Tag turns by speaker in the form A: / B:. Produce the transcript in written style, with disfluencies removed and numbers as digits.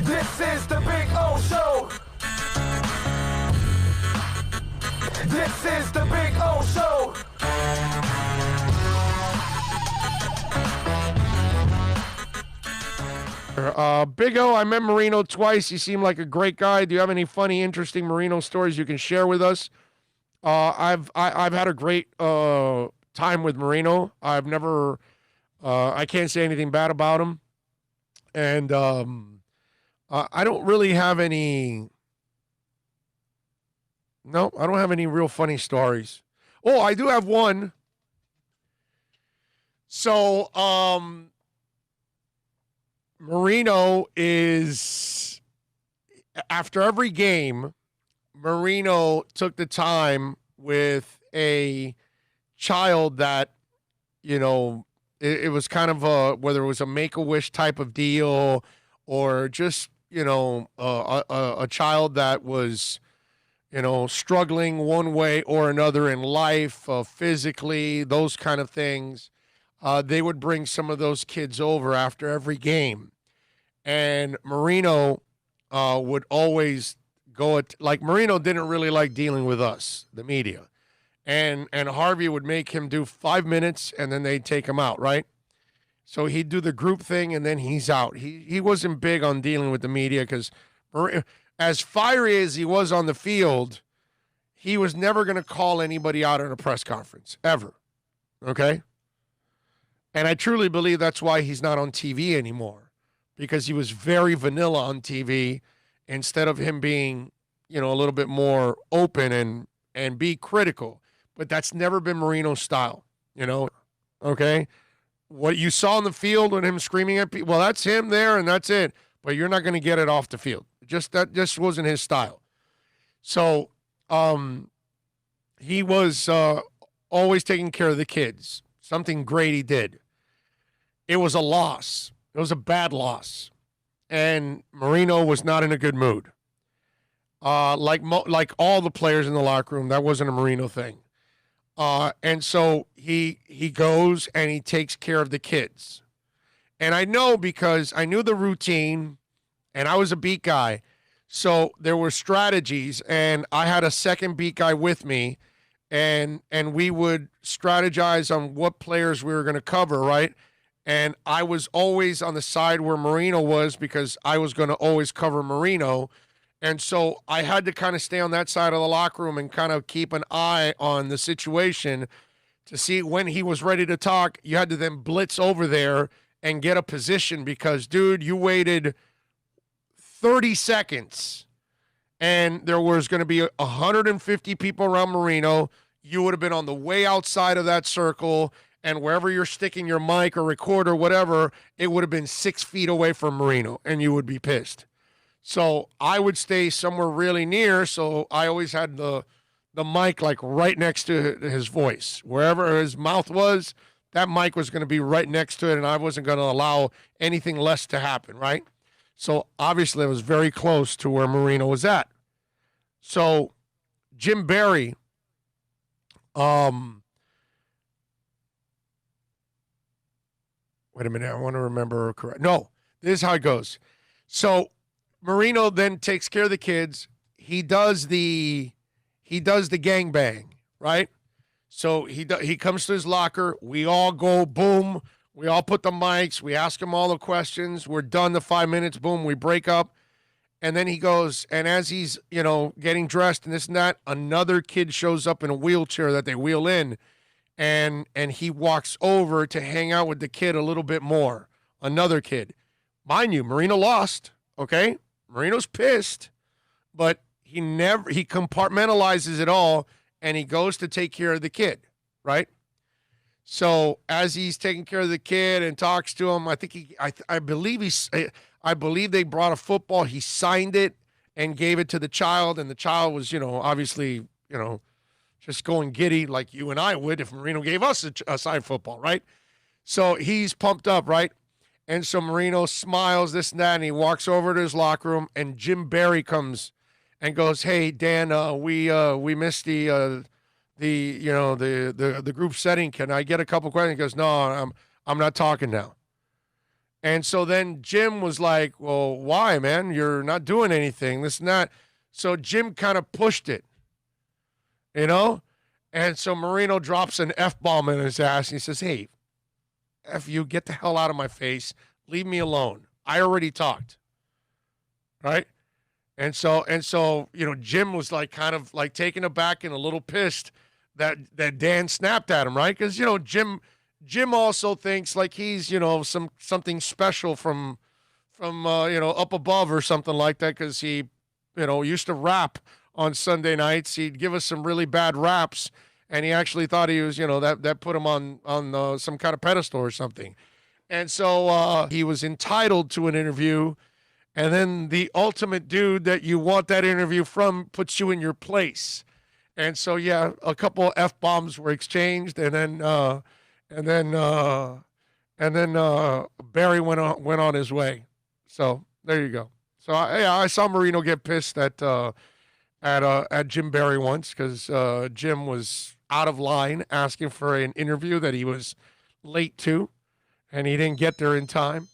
A: This is the Big O Show. This is the Big O Show.
B: Big O, I met Marino twice. He seemed like a great guy. Do you have any funny, interesting Marino stories you can share with us? I've had a great time with Marino. I've never, I can't say anything bad about him, and I don't really have any. No, I don't have any real funny stories. Oh, I do have one. So, Marino is, after every game, Marino took the time with a child that, it was kind of whether it was a Make-A-Wish type of deal or just, a child that was, struggling one way or another in life, physically, those kind of things. They would bring some of those kids over after every game. And Marino would always go like Marino didn't really like dealing with us, the media. And Harvey would make him do 5 minutes and then they'd take him out, right? So he'd do the group thing and then he's out. He wasn't big on dealing with the media because as fiery as he was on the field, he was never going to call anybody out at a press conference, ever. Okay? And I truly believe that's why he's not on TV anymore, because he was very vanilla on TV instead of him being, a little bit more open and be critical. But that's never been Marino's style, okay? What you saw on the field with him screaming at people, well, that's him there and that's it. But you're not going to get it off the field. That just wasn't his style. So he was always taking care of the kids. Something great he did. It was a loss. It was a bad loss. And Marino was not in a good mood. Like all the players in the locker room, that wasn't a Marino thing. And so he goes and he takes care of the kids. And I know because I knew the routine and I was a beat guy. So there were strategies and I had a second beat guy with me and we would strategize on what players we were going to cover, right? And I was always on the side where Marino was because I was going to always cover Marino. And so I had to kind of stay on that side of the locker room and kind of keep an eye on the situation to see when he was ready to talk. You had to then blitz over there and get a position because, dude, you waited 30 seconds and there was going to be 150 people around Marino. You would have been on the way outside of that circle. And wherever you're sticking your mic or recorder, whatever, it would have been 6 feet away from Marino, and you would be pissed. So I would stay somewhere really near, so I always had the mic like right next to his voice. Wherever his mouth was, that mic was going to be right next to it, and I wasn't going to allow anything less to happen, right? So obviously it was very close to where Marino was at. So Jim Barry, wait a minute, I want to remember correct. No, this is how it goes. So Marino then takes care of the kids. He does the gangbang, right? So he comes to his locker. We all go, boom. We all put the mics. We ask him all the questions. We're done the 5 minutes. Boom, we break up. And then he goes, and as he's, getting dressed and this and that, another kid shows up in a wheelchair that they wheel in. And he walks over to hang out with the kid a little bit more. Another kid. Mind you, Marino lost, okay? Marino's pissed, but he compartmentalizes it all, and he goes to take care of the kid, right? So as he's taking care of the kid and talks to him, I believe they brought a football. He signed it and gave it to the child, and the child was, obviously, just going giddy like you and I would if Marino gave us a signed football, right? So he's pumped up, right? And so Marino smiles, this and that, and he walks over to his locker room, and Jim Barry comes and goes, "Hey, Dan, we missed the group setting. Can I get a couple questions?" He goes, "No, I'm not talking now." And so then Jim was like, well, why, man? You're not doing anything. This and that. So Jim kind of pushed it, you know? And so Marino drops an F-bomb in his ass. And he says, hey, F you, get the hell out of my face. Leave me alone. I already talked. Right? And so, Jim was like kind of like taken aback and a little pissed that Dan snapped at him, right? Because, Jim also thinks like he's, something special from up above or something like that, because he, used to rap on Sunday nights. He'd give us some really bad raps, and he actually thought he was, that put him on some kind of pedestal or something. And so he was entitled to an interview, and then the ultimate dude that you want that interview from puts you in your place. And so, yeah, a couple of F-bombs were exchanged, and then Barry went on his way. So there you go. So I saw Marino get pissed at Jim Barry once, because Jim was out of line asking for an interview that he was late to, and he didn't get there in time.